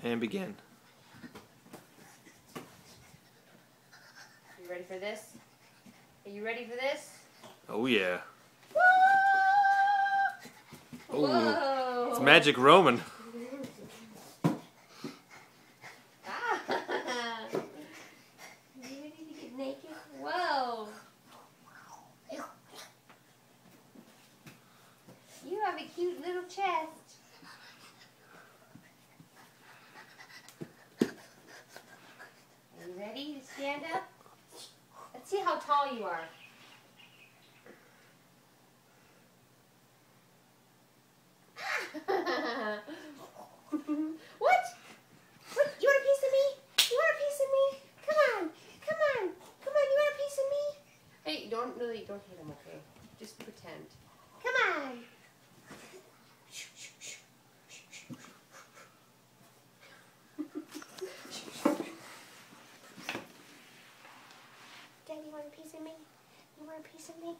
And begin. You ready for this? Are you ready for this? Oh yeah. Whoa! Whoa! It's Magic Roman. Ah! You ready to get naked? Whoa! You have a cute little chest. Are you ready to stand up? Let's see how tall you are. What? What? You want a piece of me? You want a piece of me? Come on. Come on. Come on. You want a piece of me? Hey, don't hit him, okay? Just pretend. Come on. Daddy, you want a piece of me? You want a piece of me?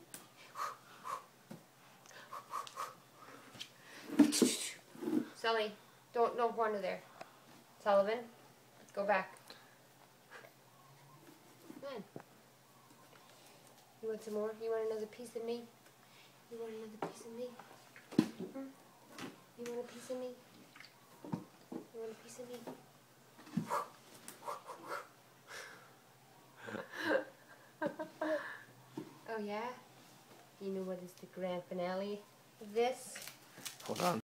Sully, don't go under there. Sullivan, let's go back. Come on. You want some more? You want another piece of me? You want another piece of me? Hmm? You want a piece of me? You want a piece of me? Oh yeah? You know what is the grand finale of this? Hold on.